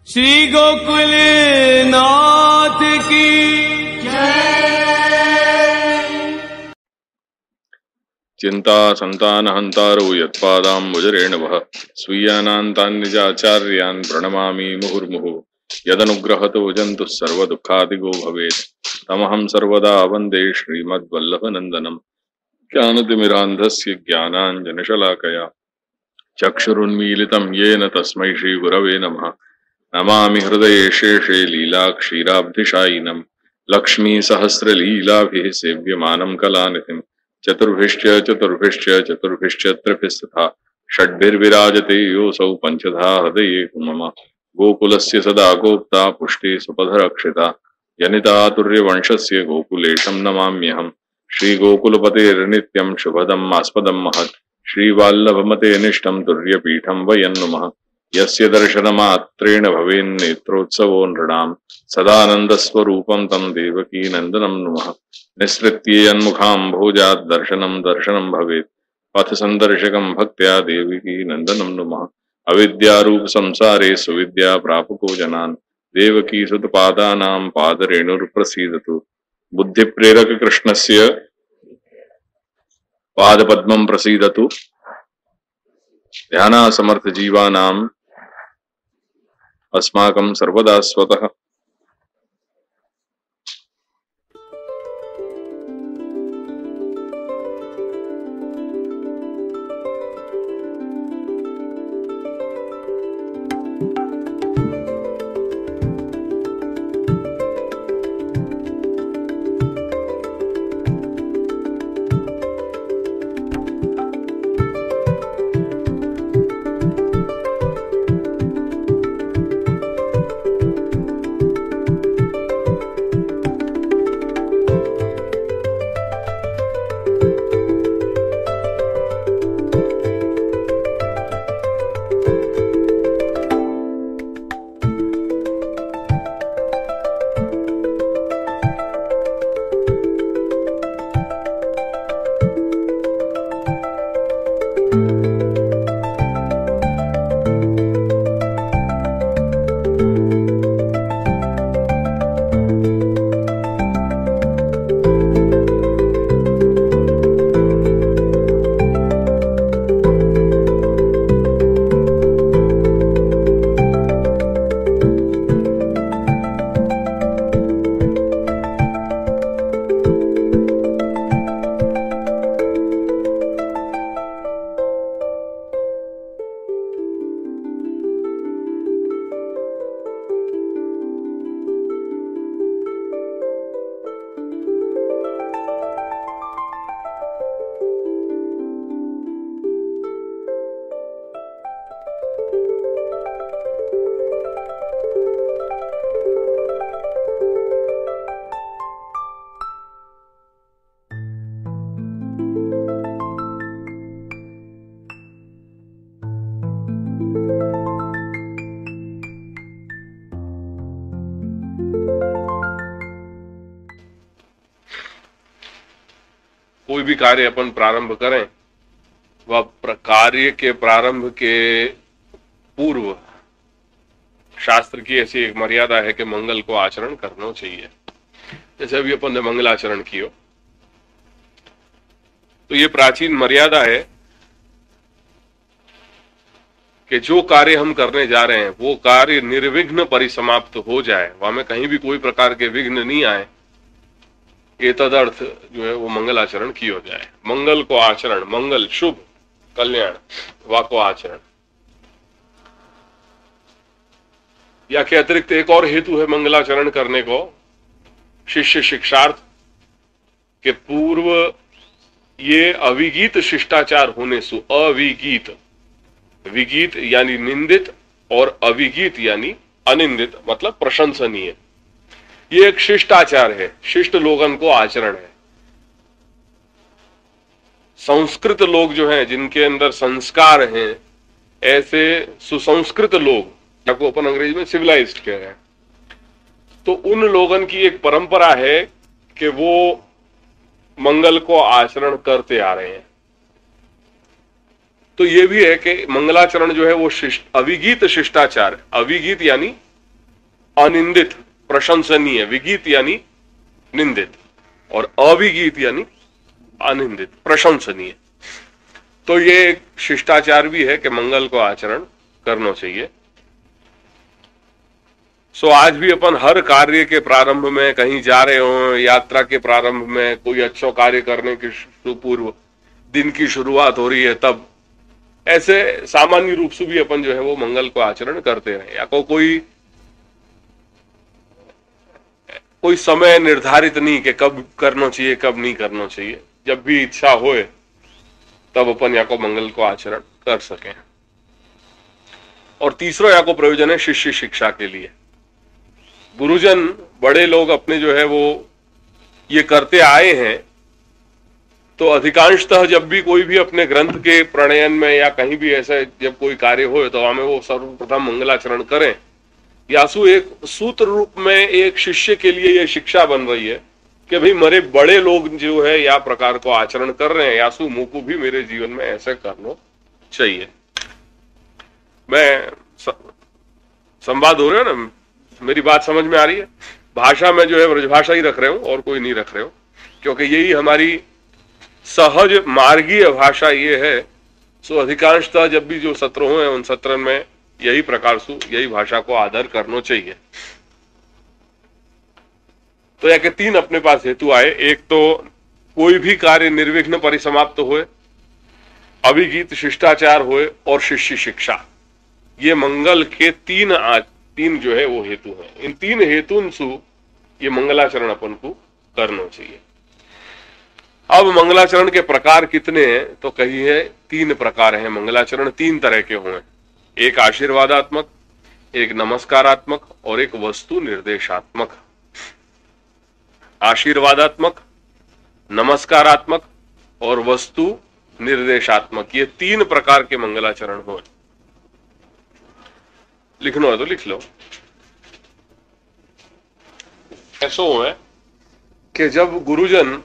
श्री गोकुल नाथ की चिंता संतान हंतारो यत्पादाम्बुजरेण वः स्वीयानान्तान् निजाचार्यान् प्रणमामि मुहुर्मुहुः यदनुग्रहतो जन्तुः सर्वदुःखादिगो भवेत् तमहं सर्वदा वन्दे श्रीमद्वल्लभनन्दनम् ज्ञानतिमिरान्धस्य ज्ञानाञ्जनशलाकया चक्षुरुन्मीलितं येन तस्मै श्रीगुरवे नमः नमामि हृदये शेषे लीलाक्षीराब्धिशायिनं लक्ष्मीसहस्रलीलाभिः सेव्यमानं कलानिधिं चतुर्भिश्च त्रिभिस्तथा षड्भिर्विराजते योऽसौ पंचधा हृदये मम गोकुलस्य सदा गोप्ता पुष्टे सुपथरक्षिता जनितातुर्यवंशस्य गोकुलेशं नमाम्यहम् श्रीगोकुलपतेर्नित्यं शुभदम् आस्पदं महत् श्रीवल्लभमते निष्ठं तुर्यपीठं वयं नुमः यस्य दर्शनमात्रेण भवेन्नेत्रोत्सवो नृणां सदानन्दस्वरूपं तं देवकीनन्दनं नुमः निःसृत्यन्मुखाम्भोजात् दर्शनं दर्शनं भवेत् पथ संदर्शकं भक्त्या देवकीनन्दनं नुमः अविद्यारूप संसारे सुविद्या प्रापको जनान् देवकीसुतपादानां पादरेणुर्प्रसीदतु बुद्धिप्रेरक कृष्णस्य पादपद्मं प्रसीदतु ध्यानासमर्थ जीवानाम् अस्माकं सर्वदा स्वतः। कोई भी कार्य अपन प्रारंभ करें, वह कार्य के प्रारंभ के पूर्व शास्त्र की ऐसी एक मर्यादा है कि मंगल को आचरण करना चाहिए। जैसे अभी अपन ने मंगलाचरण किया, तो ये प्राचीन मर्यादा है कि जो कार्य हम करने जा रहे हैं वो कार्य निर्विघ्न परिसमाप्त हो जाए, वहां में कहीं भी कोई प्रकार के विघ्न नहीं आए, ये तदर्थ जो है वो मंगल आचरण किया जाए। मंगल को आचरण, मंगल शुभ कल्याण वा को आचरण, या के अतिरिक्त एक और हेतु है मंगलाचरण करने को, शिष्य शिक्षार्थ के पूर्व ये अविगीत शिष्टाचार होने सु, अविगीत, विगीत यानी निंदित और अविगीत यानी अनिंदित मतलब प्रशंसनीय, ये एक शिष्टाचार है, शिष्ट लोगन को आचरण है। संस्कृत लोग जो हैं, जिनके अंदर संस्कार हैं, ऐसे सुसंस्कृत लोग, जिनको अपन अंग्रेजी में सिविलाइज्ड कह रहे हैं, तो उन लोगन की एक परंपरा है कि वो मंगल को आचरण करते आ रहे हैं। तो ये भी है कि मंगलाचरण जो है वो अविगीत शिष्टाचार, अविगीत यानी अनिंदित प्रशंसनीय, विगीत यानी निंदित और अविगीत यानी अनिंदित प्रशंसनीय। तो ये एक शिष्टाचार भी है कि मंगल को आचरण करना चाहिए। सो आज भी अपन हर कार्य के प्रारंभ में, कहीं जा रहे हो, यात्रा के प्रारंभ में, कोई अच्छा कार्य करने के पूर्व, दिन की शुरुआत हो रही है तब, ऐसे सामान्य रूप से भी अपन जो है वो मंगल को आचरण करते रहे। या कोई समय निर्धारित नहीं कि कब करना चाहिए कब नहीं करना चाहिए, जब भी इच्छा होए तब अपन या को मंगल को आचरण कर सकें। और तीसरा या को प्रयोजन है शिष्य शिक्षा के लिए। गुरुजन, बड़े लोग अपने जो है वो ये करते आए हैं, तो अधिकांशतः जब भी कोई भी अपने ग्रंथ के प्रणयन में या कहीं भी ऐसे जब कोई कार्य हो तो हमें वो सर्वप्रथम मंगलाचरण करें। यासु एक सूत्र रूप में एक शिष्य के लिए ये शिक्षा बन रही है कि भाई मेरे बड़े लोग जो है या प्रकार को आचरण कर रहे हैं, यासु मुझको भी मेरे जीवन में ऐसे करना चाहिए। मैं संवाद हो रहे हो ना, मेरी बात समझ में आ रही है? भाषा में जो है ब्रजभाषा ही रख रहे हो और कोई नहीं रख रहे हो, क्योंकि यही हमारी सहज मार्गीय भाषा ये है। सो अधिकांशतः जब भी जो सत्र हुए उन सत्र में यही प्रकार से यही भाषा को आदर करना चाहिए। तो या के तीन अपने पास हेतु आए। एक तो कोई भी कार्य निर्विघ्न परिसमाप्त होए, अभिगीत शिष्टाचार होए और शिष्य शिक्षा। ये मंगल के तीन जो है वो हेतु हैं। इन तीन हेतुन से ये मंगलाचरण अपन को करना चाहिए। अब मंगलाचरण के प्रकार कितने हैं तो कहिए 3 प्रकार हैं। मंगलाचरण 3 तरह के हुए, एक आशीर्वादात्मक, एक नमस्कारात्मक और एक वस्तु निर्देशात्मक। आशीर्वादात्मक, नमस्कारात्मक और वस्तु निर्देशात्मक, ये 3 प्रकार के मंगलाचरण हुए। लिखना है तो लिख लो। ऐसा है कि जब गुरुजन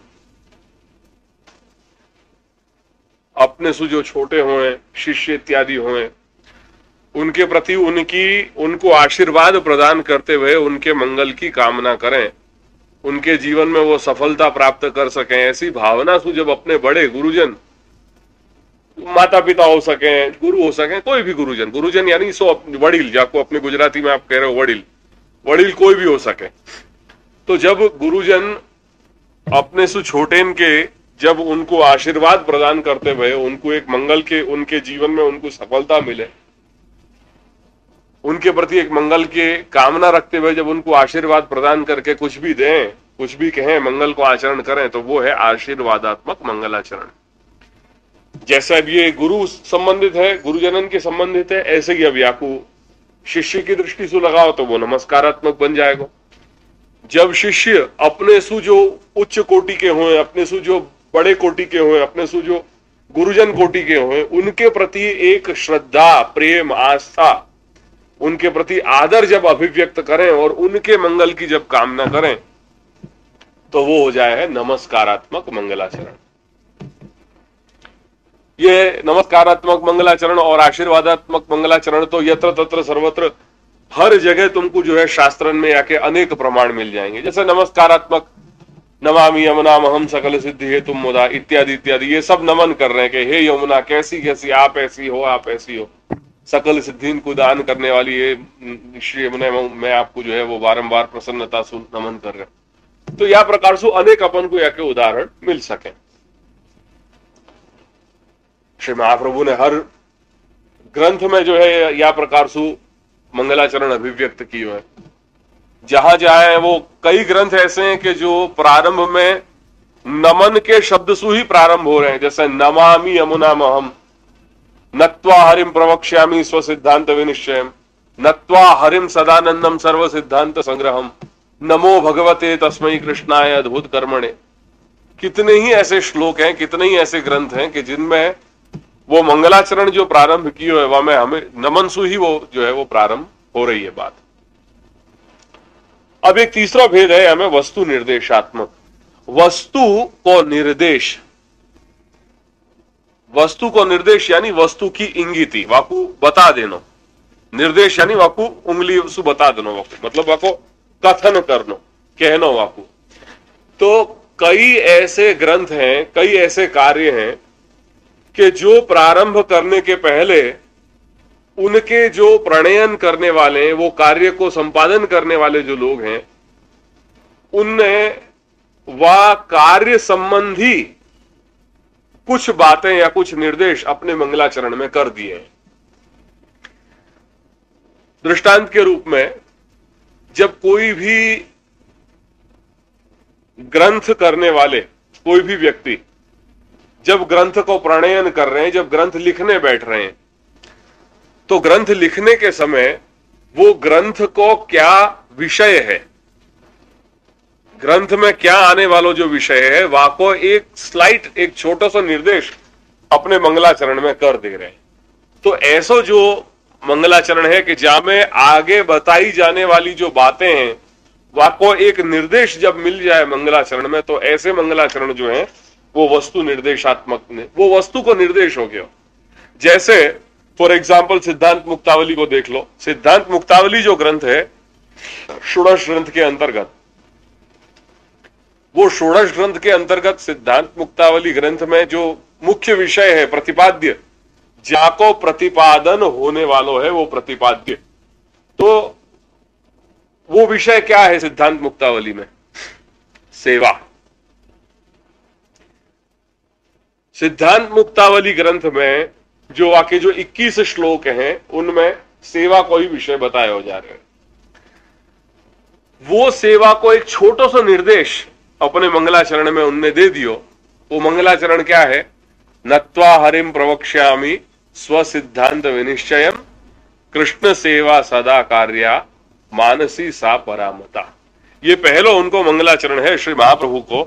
अपने से जो छोटे हुए, शिष्य इत्यादि हुए, उनके प्रति उनको आशीर्वाद प्रदान करते हुए उनके मंगल की कामना करें, उनके जीवन में वो सफलता प्राप्त कर सकें, ऐसी भावना से जब अपने बड़े गुरुजन, माता पिता हो सके, गुरु हो सके, कोई भी गुरुजन, गुरुजन यानी सो वडील, जाको अपने गुजराती में आप कह रहे हो वडील कोई भी हो सके। तो जब गुरुजन अपने से छोटे के जब उनको आशीर्वाद प्रदान करते हुए उनको एक मंगल के, उनके जीवन में उनको सफलता मिले, उनके प्रति एक मंगल के कामना रखते हुए जब उनको आशीर्वाद प्रदान करके कुछ भी दें, कुछ भी कहें, मंगल को आचरण करें, तो वो है आशीर्वादात्मक मंगलाचरण। जैसा अब ये गुरु संबंधित है, गुरुजनन के संबंधित है, ऐसे ही अब याकू शिष्य की दृष्टि से लगाओ तो वो नमस्कारात्मक बन जाएगा। जब शिष्य अपने से जो उच्च कोटि के हों, अपने से जो बड़े कोटि के हों, अपने से जो गुरुजन कोटि के हों, उनके प्रति एक श्रद्धा, प्रेम, आस्था, उनके प्रति आदर जब अभिव्यक्त करें और उनके मंगल की जब कामना करें, तो वो हो जाए है नमस्कारात्मक मंगलाचरण। ये नमस्कारात्मक मंगलाचरण और आशीर्वादात्मक मंगलाचरण तो यत्र तत्र सर्वत्र हर जगह तुमको जो है शास्त्रन में आके अनेक प्रमाण मिल जाएंगे। जैसे नमस्कारात्मक, नमामि यमुनामहं सकल सिद्धि हेतुम मुदा इत्यादि इत्यादि, ये सब नमन कर रहे हैं कि हे यमुना कैसी कैसी आप ऐसी हो, आप ऐसी हो, सकल सिद्धि को दान करने वाली ये श्री यमुना, मैं आपको जो है वो बारंबार प्रसन्नता से नमन कर रहे हैं। तो यह प्रकार से अनेक अपन को या के उदाहरण मिल सके। श्री महाप्रभु ने हर ग्रंथ में जो है या प्रकार से मंगलाचरण अभिव्यक्त किए हैं। जहां जाए वो कई ग्रंथ ऐसे हैं कि जो प्रारंभ में नमन के शब्द से ही प्रारंभ हो रहे हैं। जैसे नमामि यमुनामहं, नत्वा हरिम प्रवक्ष्यामि स्व सिद्धांत विनिश्चयम, नत्वा हरिम सदानंदम सर्व सिद्धांत संग्रहम, नमो भगवते तस्मै कृष्णाय अद्भुत कर्मणे। कितने ही ऐसे श्लोक हैं, कितने ही ऐसे ग्रंथ हैं कि जिनमें वो मंगलाचरण जो प्रारंभ की है वह में हमें नमन से ही वो जो है वो प्रारंभ हो रही है बात। अब एक तीसरा भेद है हमें वस्तु निर्देशात्मक। वस्तु को निर्देश, वस्तु को निर्देश यानी वस्तु की इंगिती, वाकू बता देना। निर्देश यानी वाकू उंगली सु बता देनो वाकू मतलब वाको कथन करनो कहनो वाकू। तो कई ऐसे ग्रंथ हैं, कई ऐसे कार्य हैं कि जो प्रारंभ करने के पहले उनके जो प्रणयन करने वाले हैं, वो कार्य को संपादन करने वाले जो लोग हैं, उनने वह कार्य संबंधी कुछ बातें या कुछ निर्देश अपने मंगलाचरण में कर दिए हैं। दृष्टांत के रूप में जब कोई भी ग्रंथ करने वाले कोई भी व्यक्ति जब ग्रंथ को प्रणयन कर रहे हैं, जब ग्रंथ लिखने बैठ रहे हैं, तो ग्रंथ लिखने के समय वो ग्रंथ को क्या विषय है, ग्रंथ में क्या आने वाला जो विषय है, वाको एक स्लाइट एक छोटा सा निर्देश अपने मंगलाचरण में कर दे रहे हैं। तो ऐसा जो मंगलाचरण है कि जहां में आगे बताई जाने वाली जो बातें हैं वाको एक निर्देश जब मिल जाए मंगलाचरण में, तो ऐसे मंगलाचरण जो है वो वस्तु निर्देशात्मक ने वो वस्तु को निर्देश हो गया। जैसे फॉर एग्जाम्पल सिद्धांत मुक्तावली को देख लो। सिद्धांत मुक्तावली जो ग्रंथ है षोडश ग्रंथ के अंतर्गत, वो षोडश ग्रंथ के अंतर्गत सिद्धांत मुक्तावली ग्रंथ में जो मुख्य विषय है प्रतिपाद्य, जाको प्रतिपादन होने वालों है वो प्रतिपाद्य, तो वो विषय क्या है सिद्धांत मुक्तावली में? सेवा। सिद्धांत मुक्तावली ग्रंथ में जो आके जो 21 श्लोक हैं उनमें सेवा को ही विषय बताया हो जा रहे हैं। वो सेवा को एक छोटा सा निर्देश अपने मंगलाचरण में उनने दे दियो। वो मंगलाचरण क्या है? नत्वा हरिम प्रवक्ष्यामि स्वसिद्धांत विनिश्चयम कृष्ण सेवा सदा कार्या मानसी सा परामता। ये पहलो उनको मंगलाचरण है श्री महाप्रभु को।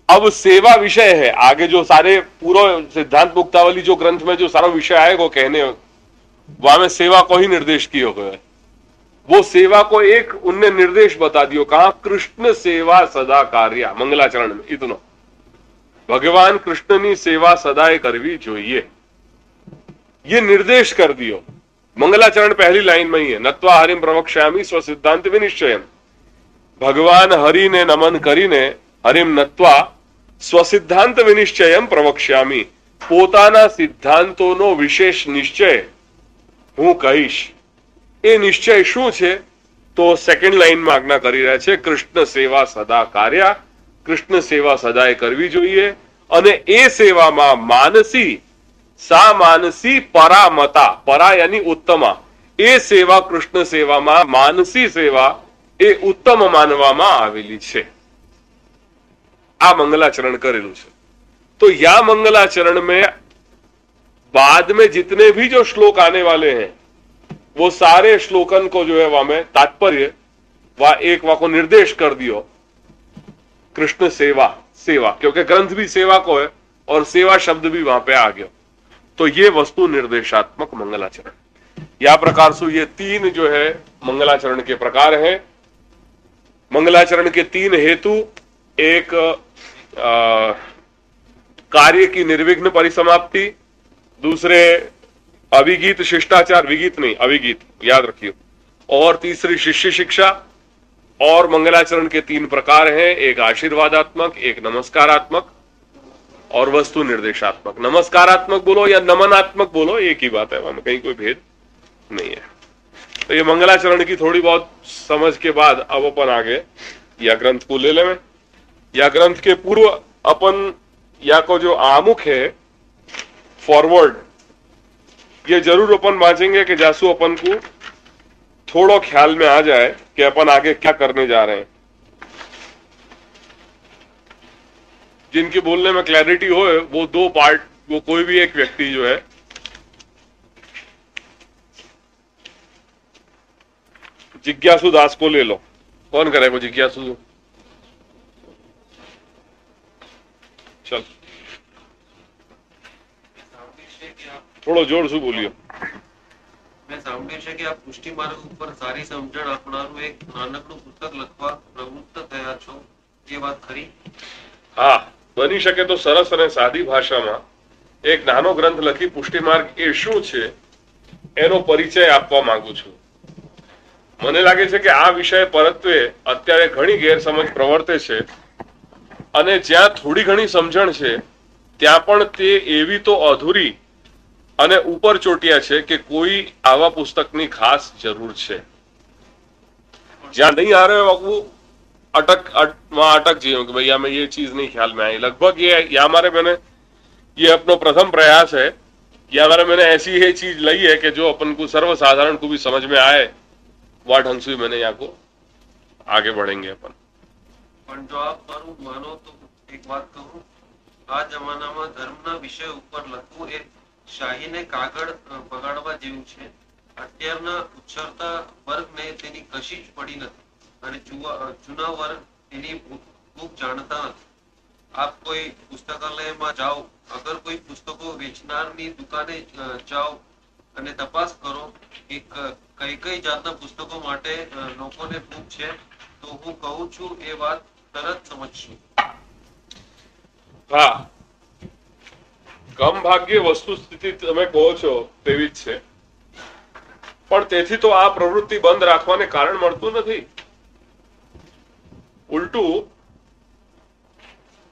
अब सेवा विषय है, आगे जो सारे पूरा सिद्धांत मुक्तावली जो ग्रंथ में जो सारा विषय आएगा वो कहने वहां में सेवा को ही निर्देश किया गया है। वो सेवा को एक उनने निर्देश बता दियो, कहा कृष्ण सेवा सदा कार्या मंगलाचरण में इतना भगवान कृष्णनी सेवा सदाए करवी जोइए, ये निर्देश कर दियो। मंगलाचरण पहली लाइन में ही है, नत्वा हरिम प्रवक्ष्यामि स्व सिद्धांत विनिश्चयम। भगवान हरि ने नमन करीने हरिम नत्वा સ્વસિદ્ધાંત વિનિશ્ચયમ પ્રવક્ષ્યામિ, પોતાના સિદ્ધાંતોનો વિશેષ નિશ્ચય હું કહીશ। એ નિશ્ચય શું છે? તો સેકન્ડ લાઈનમાં આજ્ઞા કરી રહ્યા છે, કૃષ્ણ સેવા સદા કાર્યા, કૃષ્ણ સેવા સદાય કરવી જોઈએ અને એ સેવામાં માનસી સા માનસી પરામતા, પરા यानी ઉત્તમા, એ સેવા કૃષ્ણ સેવામાં માનસી સેવા એ ઉત્તમ માનવામાં આવેલી છે। आ मंगलाचरण करेलू है। तो या मंगलाचरण में बाद में जितने भी जो श्लोक आने वाले हैं वो सारे श्लोकन को जो है वहां में तात्पर्य वह एक वहां को निर्देश कर दियो कृष्ण सेवा, सेवा क्योंकि ग्रंथ भी सेवा को है और सेवा शब्द भी वहां पे आ गया। तो ये वस्तु निर्देशात्मक मंगलाचरण। या प्रकार से ये तीन जो है मंगलाचरण के प्रकार है। मंगलाचरण के तीन हेतु, एक कार्य की निर्विघ्न परिसमाप्ति, दूसरे अभिगीत शिष्टाचार, विगीत नहीं अभिगीत याद रखियो, और तीसरी शिष्य शिक्षा। और मंगलाचरण के तीन प्रकार हैं, एक आशीर्वादात्मक, एक नमस्कारात्मक और वस्तु निर्देशात्मक। नमस्कारात्मक बोलो या नमनात्मक बोलो एक ही बात है, वहां कहीं कोई भेद नहीं है। तो ये मंगलाचरण की थोड़ी बहुत समझ के बाद अब अपन आगे या ग्रंथ को ले लें। या ग्रंथ के पूर्व अपन या को जो आमुख है फॉरवर्ड, ये जरूर अपन बांचेंगे कि जासू अपन को थोड़ा ख्याल में आ जाए कि अपन आगे क्या करने जा रहे हैं। जिनके बोलने में क्लैरिटी हो वो दो पार्ट, वो कोई भी एक व्यक्ति जो है जिज्ञासु दास को ले लो। कौन करेगा जिज्ञासु? चल थोड़ा जोर से बोलियो। मैं સાંભળ્યું છે કે આપ પુષ્ટિ માર્ગ ઉપર સારી સમજણ આપનારું એક નાનકડું પુસ્તક લખવા પ્રવૃત્ત થયા છો, એ વાત ખરી? હા, બની શકે તો સરસ અને સાદી ભાષામાં એક નાનો ગ્રંથ લખી પુષ્ટિ માર્ગ એ શું છે એનો પરિચય આપવા માંગુ છું. મને લાગે છે કે આ વિષય પરત્વે અત્યારે ઘણી ગેરસમજ પ્રવર્તે છે અને જ્યાં થોડી ઘણી સમજણ છે ત્યાં પણ તે એવી તો અધૂરી અને ઉપર ચોટિયા છે કે કોઈ આવા પુસ્તકની ખાસ જરૂર છે. જ્યાં नहीं आ रहे हो वो वहां अटक जाइए कि भैया मैं ये चीज नहीं ख्याल में आई. लगभग ये हमारे मैंने ये अपना प्रथम प्रयास है. ये हमारे मैंने ऐसी ही चीज ली है कि जो अपन को सर्वसाधारण को भी समझ में आए वह ढंग से मैंने यहाँ को आगे बढ़ेंगे अपन. પણ જો આપ મારું માનો તો એક વાત કહું, આ જમાનામાં ધર્મના વિષય ઉપર લખવું એ શાહીને કાગળ બગાડવા જેવું છે. અત્યારના ઉછળતા વર્ગને તેની કશી જ પડી નથી અને જૂના વર્ગ એની ખૂબ જાણતા નથી. આપ કોઈ પુસ્તકાલયમાં જાઓ, અગર કોઈ પુસ્તકો વેચનારની દુકાને જાઓ અને તપાસ કરો કે કઈ કઈ જાતના પુસ્તકો માટે લોકોને ભૂખ છે, તો હું કહું છું એ વાત તરત સમજશું. હા, કમ ભાગ્ય વસ્તુસ્થિતિ તમે કહો છો તેવી જ છે, પણ તેથી તો આ પ્રવૃત્તિ બંધ રાખવાને કારણ મળતું નથી. ઉલટું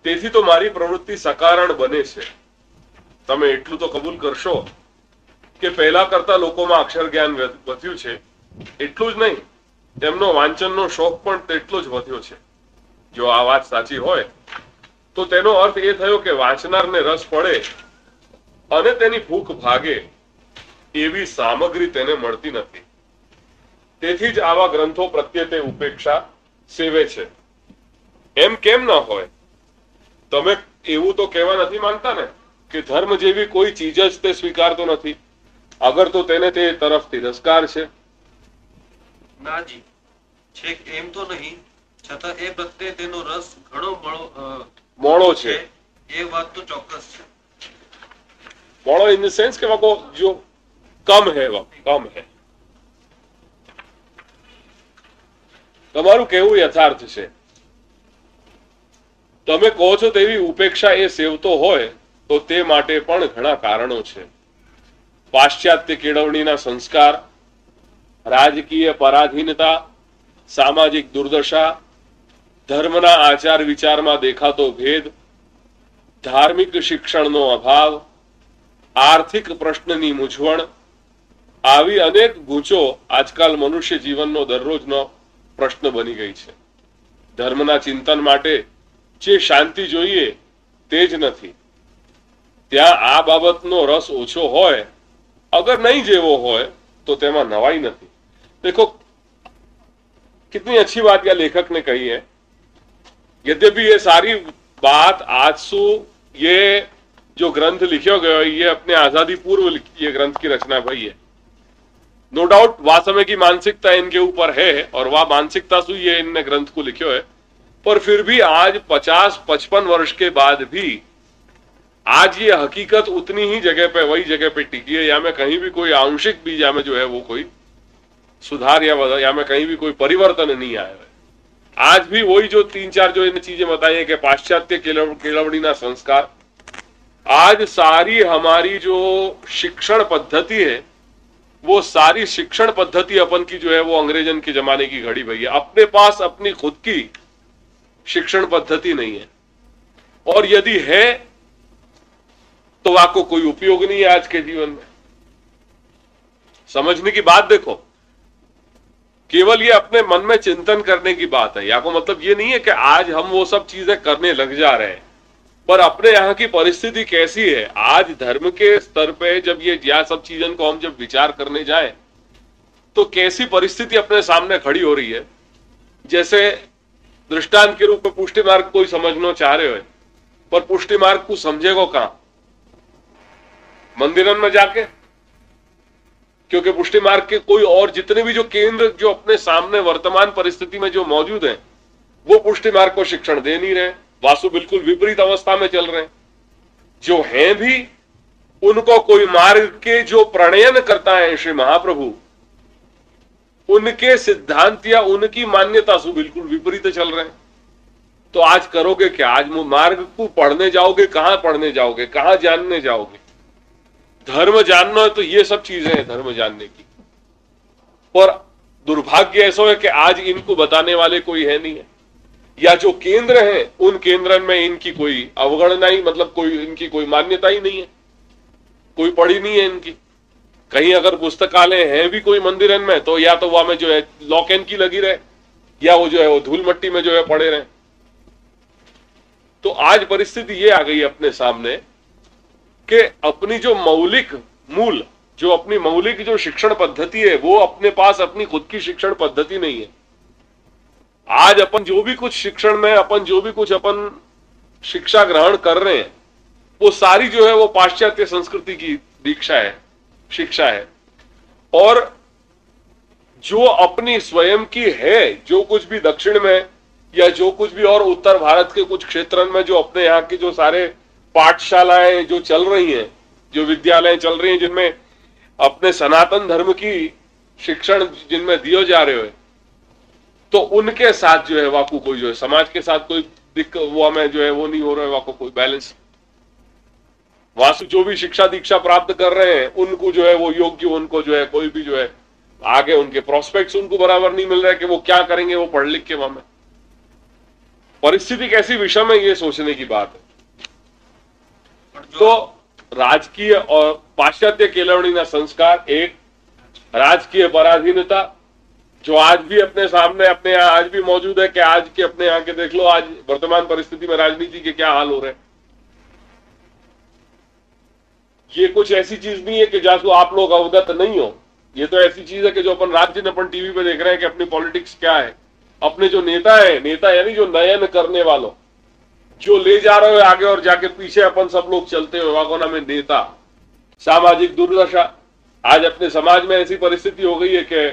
તેથી તો મારી પ્રવૃત્તિ સકારણ બને છે. તમે એટલું તો કબૂલ કરશો કે પહેલા કરતા લોકોમાં અક્ષર જ્ઞાન વધ્યું છે. એટલું જ નહીં, તેમનો વાંચનનો શોખ પણ તેટલો જ વધ્યો છે. જો આ વાત સાચી હોય તો તેનો અર્થ એ થયો કે વાંચનારને રસ પડે અને તેની ભૂખ ભાગે એવી સામગ્રી તેને મળતી નથી. તેથી જ આવા ગ્રંથો પ્રત્યે તે ઉપેક્ષા સેવે છે. એમ કેમ ન હોય? તમે એવું તો કહેવા નથી માંગતા ને કે ધર્મ જેવી કોઈ ચીજ જ તે સ્વીકારતો નથી? અગર તો તેને તે તરફ તિરસ્કાર છે. ના જી, છેક એમ તો નહીં, છતાં એ પ્રત્યે તેનો રસ ઘણો મોળો છે. એ વાત તો ચોક્કસ છે. મોળો ઇન ધ સેન્સ કે वो जो कम है वो कम है. તમારું કહેવું યથાર્થ છે. તમે કહો છો તેવી ઉપેક્ષા એ સેવતો હોય તો તે માટે પણ ઘણા કારણો છે. પાશ્ચાત્ય કેળવણીના સંસ્કાર, રાજકીય પરાધીનતા, સામાજિક દુર્દશા, ધર્મના આચાર વિચારમાં દેખાતો ભેદ, ધાર્મિક શિક્ષણનો અભાવ, આર્થિક પ્રશ્નની મૂંઝવણ, આવી અનેક ગૂંચો આજકાલ મનુષ્ય જીવનનો દરરોજનો પ્રશ્ન બની ગઈ છે. ધર્મના ચિંતન માટે જે શાંતિ જોઈએ તે જ નથી. ત્યાં આ બાબતનો રસ ઓછો હોય, અગર નહીં જેવો હોય તો તેમાં નવાઈ નથી. देखो कितनी अच्छी बात या लेखक ने कही है. यद्यपि ये सारी बात आज सु ये जो ग्रंथ लिखो गयो ये अपने आजादी पूर्व ये ग्रंथ की रचना भई है. नो डाउट वह समय की मानसिकता इनके ऊपर है और वह मानसिकता से ये इनने ग्रंथ को लिखो है. पर फिर भी आज 50-55 वर्ष के बाद भी आज ये हकीकत उतनी ही जगह पे वही जगह पे टिकी है. या में कहीं भी कोई आंशिक भी या में जो है वो कोई सुधार या में कहीं भी कोई परिवर्तन नहीं आया है. आज भी वही जो 3-4 जो इन चीजें बताई है कि पाश्चात्य केळवणीना संस्कार, आज सारी हमारी जो शिक्षण पद्धति है वो सारी शिक्षण पद्धति अपन की जो है वो अंग्रेजन के जमाने की घड़ी भई है. अपने पास अपनी खुद की शिक्षण पद्धति नहीं है और यदि है तो आपको कोई उपयोग नहीं है आज के जीवन में. समझने की बात देखो, केवल ये अपने मन में चिंतन करने की बात है. यहाँ को मतलब ये नहीं है कि आज हम वो सब चीजें करने लग जा रहे हैं, पर अपने यहाँ की परिस्थिति कैसी है आज धर्म के स्तर पे जब ये यह सब चीजों को हम जब विचार करने जाए तो कैसी परिस्थिति अपने सामने खड़ी हो रही है. जैसे दृष्टांत के रूप में पुष्टि मार्ग कोई समझना चाह रहे हो, पर पुष्टि मार्ग को समझेगा कहां? मंदिरन में जाके? क्योंकि पुष्टि मार्ग के कोई और जितने भी जो केंद्र जो अपने सामने वर्तमान परिस्थिति में जो मौजूद हैं वो पुष्टि मार्ग को शिक्षण दे नहीं रहे. वासु बिल्कुल विपरीत अवस्था में चल रहे हैं. जो हैं भी उनको कोई मार्ग के जो प्रणयन करता है श्री महाप्रभु, उनके सिद्धांत या उनकी मान्यता से बिल्कुल विपरीत चल रहे हैं. तो आज करोगे क्या? आज मार्ग को पढ़ने जाओगे, कहां पढ़ने जाओगे, कहां जानने जाओगे? धर्म जानना है तो ये सब चीजें हैं धर्म जानने की। पर दुर्भाग्य ऐसा है कि आज इनको बताने वाले कोई है नहीं है, या जो केंद्र हैं उन केंद्र में इनकी कोई अवगणना ही, मतलब कोई इनकी कोई मान्यता ही नहीं है, कोई पढ़ी नहीं है इनकी। कहीं अगर पुस्तकालय हैं भी कोई मंदिरन में तो या तो वहां में जो है लॉक एंड की लगी रहे, या वो जो है वो धूल मट्टी में जो है पड़े रहे। तो आज परिस्थिति ये आ गई अपने सामने कि अपनी जो मौलिक मूल, जो अपनी मौलिक जो शिक्षण पद्धति है, वो अपने पास अपनी खुद की शिक्षण पद्धति नहीं है। आज अपन जो भी कुछ शिक्षण में अपन जो भी कुछ अपन शिक्षा ग्रहण कर रहे हैं, वो सारी जो है वो पाश्चात्य संस्कृति की दीक्षा है, शिक्षा है। और जो अपनी स्वयं की है, जो कुछ भी दक्षिण में या जो कुछ भी और उत्तर भारत के कुछ क्षेत्रों में जो अपने यहाँ की जो सारे पाठशालाएं जो चल रही हैं, जो विद्यालय चल रही हैं, जिनमें अपने सनातन धर्म की शिक्षण जिनमें दिए जा रहे हो, तो उनके साथ जो है वाकू कोई जो है समाज के साथ कोई दिक्कत वो हमें जो है वो नहीं हो रहा है, वाकू कोई बैलेंस। वहां से जो भी शिक्षा दीक्षा प्राप्त कर रहे हैं उनको जो है वो योग्य, उनको जो है कोई भी जो है आगे उनके प्रोस्पेक्ट्स उनको बराबर नहीं मिल रहा है कि वो क्या करेंगे वो पढ़ लिख के। वहां में परिस्थिति कैसी विषम है ये सोचने की बात है। तो राजकीय और पाश्चात्य केळवणीना संस्कार, एक राजकीय पराधीनता जो आज भी अपने सामने अपने यहाँ आज भी मौजूद है, कि आज के अपने यहाँ के देख लो, आज वर्तमान परिस्थिति में राजनीति के क्या हाल हो रहे हैं। ये कुछ ऐसी चीज नहीं है कि जहां आप लोग अवगत नहीं हो, ये तो ऐसी चीज है कि जो अपन राज्य अपन टीवी पे देख रहे हैं कि अपनी पॉलिटिक्स क्या है, अपने जो नेता है, नेता यानी जो नयन करने वालों, जो ले जा रहे हो आगे और जाके पीछे अपन सब लोग चलते हुए, वाको नाम है नेता। सामाजिक दुर्दशा, आज अपने समाज में ऐसी परिस्थिति हो गई है कि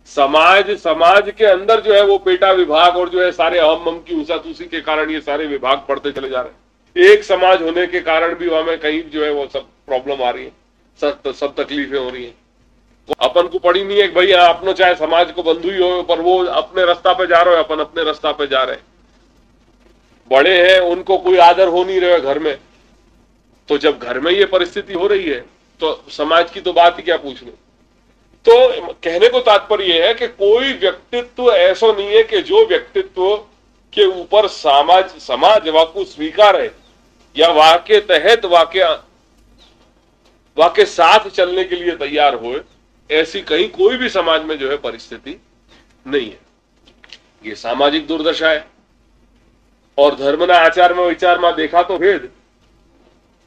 समाज के अंदर जो है वो पेटा विभाग और जो है सारे हम की ऊसातूसी के कारण ये सारे विभाग पड़ते चले जा रहे हैं। एक समाज होने के कारण भी वहां में कहीं जो है वो सब प्रॉब्लम आ रही है, सब तकलीफें हो रही है। अपन को पड़ी नहीं है कि भाई अपनो चाहे समाज को बंधु ही हो, पर वो अपने रास्ता पे जा रहे हो, अपन अपने रास्ता पे जा रहे हैं। बड़े हैं उनको कोई आदर हो नहीं रहा घर में, तो जब घर में ये परिस्थिति हो रही है तो समाज की तो बात ही क्या पूछनी। तो कहने को तात्पर्य है कि कोई व्यक्तित्व ऐसा नहीं है कि जो व्यक्तित्व के ऊपर समाज वाकु स्वीकार है या वाके तहत वाके साथ चलने के लिए तैयार हो, ऐसी कहीं कोई भी समाज में जो है परिस्थिति नहीं है। ये सामाजिक दुर्दशा है। और धर्मना आचार में विचार में देखा तो भेद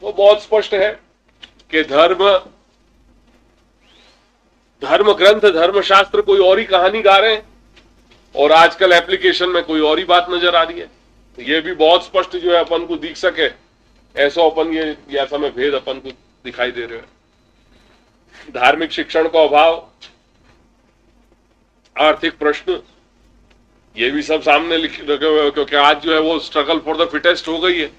वो बहुत स्पष्ट है कि धर्म ग्रंथ, धर्मशास्त्र कोई और ही कहानी गा रहे हैं और आजकल एप्लीकेशन में कोई और ही बात नजर आ रही है। तो ये भी बहुत स्पष्ट जो है अपन को दिख सके, ऐसा अपन ये ऐसा में भेद अपन को दिखाई दे रहे हैं। धार्मिक शिक्षण का अभाव, आर्थिक प्रश्न, ये भी सब सामने रखे हुए हैं, क्योंकि आज जो है वो स्ट्रगल फॉर द फिटेस्ट हो गई है।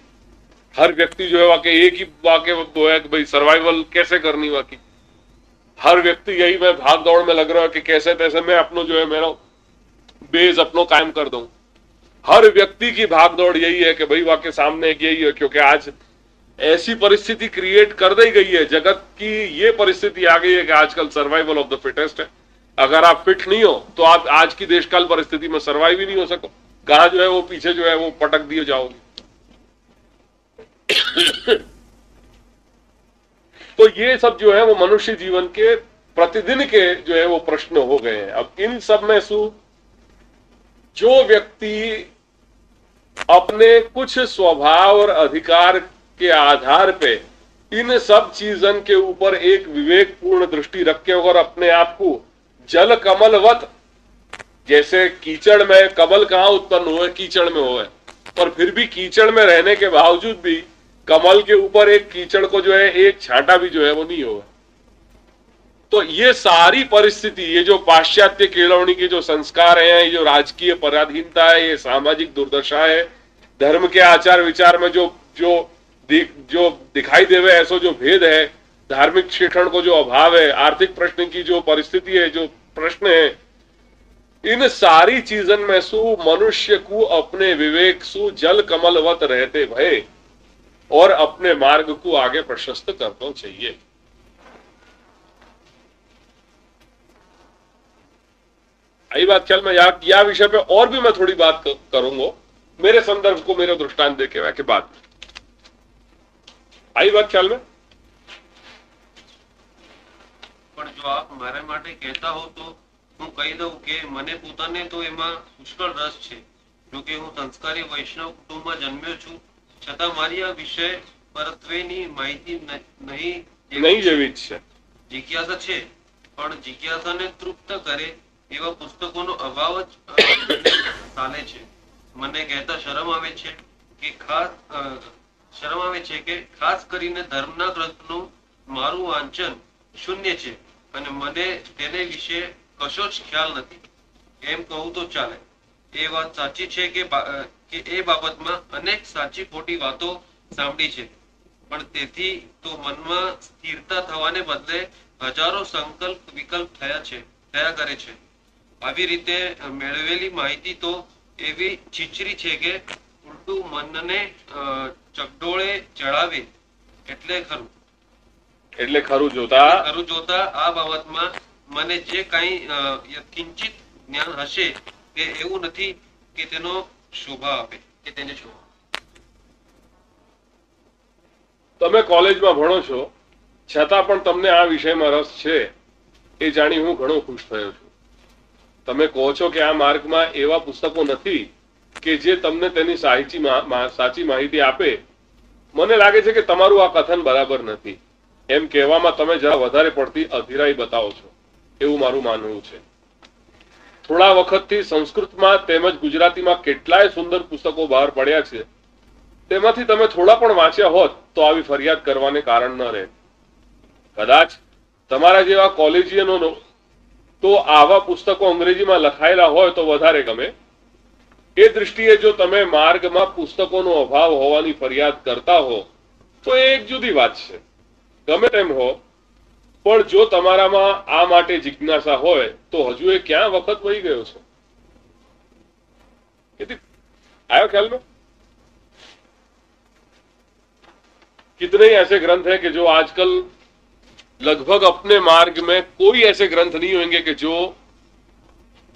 हर व्यक्ति जो है वाकई एक ही वाकई वो है कि भाई सर्वाइवल कैसे करनी, वाकई हर व्यक्ति यही में भाग दौड़ में लग रहा है कि कैसे तैसे मैं अपनो जो है मेरा बेस अपनो कायम कर दूं। हर व्यक्ति की भाग दौड़ यही है कि भाई वाकई सामने यही है, क्योंकि आज ऐसी परिस्थिति क्रिएट कर दी गई है, जगत की ये परिस्थिति आ गई है कि आजकल सर्वाइवल ऑफ द फिटेस्ट है। अगर आप फिट नहीं हो तो आप आज की देशकाल परिस्थिति में सर्वाइव ही नहीं हो सको, कहां जो है वो पीछे जो है वो पटक दिए जाओगे। तो ये सब जो है वो मनुष्य जीवन के प्रतिदिन के जो है वो प्रश्न हो गए हैं। अब इन सब में जो व्यक्ति अपने कुछ स्वभाव और अधिकार के आधार पे इन सब चीजन के ऊपर एक विवेकपूर्ण दृष्टि रखे और अपने आप को जल कमलवत, जैसे कीचड़ में कमल कहां उत्पन्न हुए, कीचड़ में हुए, पर फिर भी कीचड़ में रहने के बावजूद भी कमल के ऊपर एक कीचड़ को जो है एक छांटा भी जो है वो नहीं होगा। तो ये सारी परिस्थिति, ये जो पाश्चात्य केळवणी के जो संस्कार हैं, ये जो राजकीय पराधीनता है, ये सामाजिक दुर्दशा है, धर्म के आचार विचार में जो दिखाई देवे ऐसा जो भेद है, धार्मिक शिक्षण को जो अभाव है, आर्थिक प्रश्न की जो परिस्थिति है, जो प्रश्न है, इन सारी चीजन में मनुष्य को अपने विवेक जल कमलवत रहते भय और अपने मार्ग को आगे प्रशस्त करना चाहिए। आई बात ख्याल में? या विषय पे और भी मैं थोड़ी बात करूंगा मेरे संदर्भ को, मेरे दृष्टांत देके के बाद। आई बात ख्याल में? પણ જો આપ મારા માટે કહેતા હો તો હું કહી દઉં કે મને પોતાને તો એમાં પુષ્કળ રસ છે. જો કે હું સંસ્કારી વૈષ્ણવ કુટુંબમાં જન્મ્યો છું, છતાં મારી આ વિષય પરત્વેની માહિતી નહીં જેવી જ છે. જિજ્ઞાસા છે, પણ જિજ્ઞાસાને તૃપ્ત કરે એવા પુસ્તકોનો અભાવ જ ચાલે છે. મને કહેતા શરમ આવે છે કે ખાસ કરીને ધર્મના ગ્રંથનું મારું વાંચન શૂન્ય છે અને મને તેને વિશે કશો જ ખ્યાલ નથી, એમ કહું તો ચાલે. એ વાત સાચી છે કે એ બાબતમાં અનેક સાચી ખોટી વાતો સાંભળી છે, પણ તેથી તો મનમાં સ્થિરતા થવાને બદલે હજારો સંકલ્પ વિકલ્પ થયા કરે છે. આવી રીતે મેળવેલી માહિતી તો એવી છીછરી છે કે ઉલટું મનને ચકડોળે ચડાવે. એટલે ખરું જોતા આ બાબતમાં મને જે કંઈ કિંચિત જ્ઞાન હશે તે એવું નથી કે તેનો શોભા આપે કે તેને શોભા. તમે કોલેજમાં ભણો છો, છતાં પણ તમને આ વિષયમાં રસ છે એ જાણી હું ઘણો ખુશ થયો છું. તમે કહો છો કે આ માર્ગમાં એવા પુસ્તકો નથી કે જે તમને તેની સાચી માહિતી આપે. મને લાગે છે કે તમારું આ કથન બરાબર નથી. એમ કહેવામાં તમે જરા વધારે પડતી અધીરાઈ બતાવો છો એવું મારું માનવું છે. થોડા વખતથી સંસ્કૃતમાં તેમજ ગુજરાતીમાં કેટલાય સુંદર પુસ્તકો બહાર પડ્યા છે. તેમાંથી તમે થોડા પણ વાંચ્યા હોત તો આવી ફરિયાદ કરવાને કારણ ન રહે. કદાચ તમારા જેવા કોલેજિયનોનો તો આવા પુસ્તકો અંગ્રેજીમાં લખાયેલા હોય તો વધારે ગમે. એ દૃષ્ટિએ જો તમે માર્ગમાં પુસ્તકોનો અભાવ હોવાની ફરિયાદ કરતા હો તો એ એક જુદી વાત છે. ગમે તેમ હો, પણ જો તમારામાં આ માટે જિજ્ઞાસા હોય તો હજુ એ ક્યાં વખત વહી ગયો છે. आया ख्याल में? कितने ही ऐसे ग्रंथ हैं कि जो आजकल लगभग अपने मार्ग में कोई ऐसे ग्रंथ नहीं होंगे कि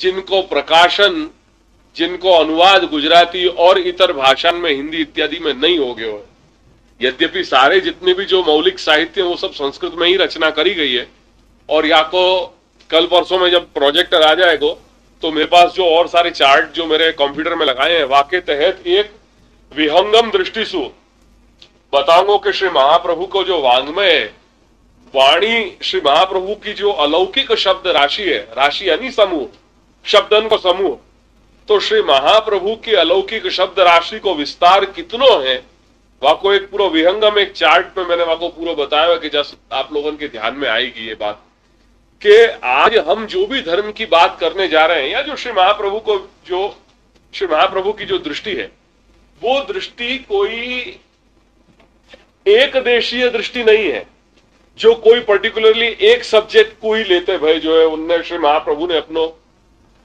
जिनको प्रकाशन, जिनको अनुवाद गुजराती और इतर भाषा में, हिंदी इत्यादि में नहीं हो गए हो. यद्यपि सारे जितने भी जो मौलिक साहित्य वो सब संस्कृत में ही रचना करी गई है. और या को कल परसों में जब प्रोजेक्टर आ जाएगा तो मेरे पास जो और सारे चार्ट जो मेरे कंप्यूटर में लगाए हैं वाके तहत एक विहंगम दृष्टि से बताऊंगा कि श्री महाप्रभु को जो वांग्मय वाणी, श्री महाप्रभु की जो अलौकिक शब्द राशि है, राशि यानी समूह, शब्दन को समूह, तो श्री महाप्रभु की अलौकिक शब्द राशि को विस्तार कितनो है वाको एक पूरा विहंगम एक चार्ट पे मैंने वाको पूरा बताया कि जैसे आप लोगों के ध्यान में आएगी ये बात कि आज हम जो भी धर्म की बात करने जा रहे हैं या जो श्री महाप्रभु की जो दृष्टि है वो दृष्टि कोई एक देशीय दृष्टि नहीं है जो कोई पर्टिकुलरली एक सब्जेक्ट को ही लेते भाई जो है उनने श्री महाप्रभु ने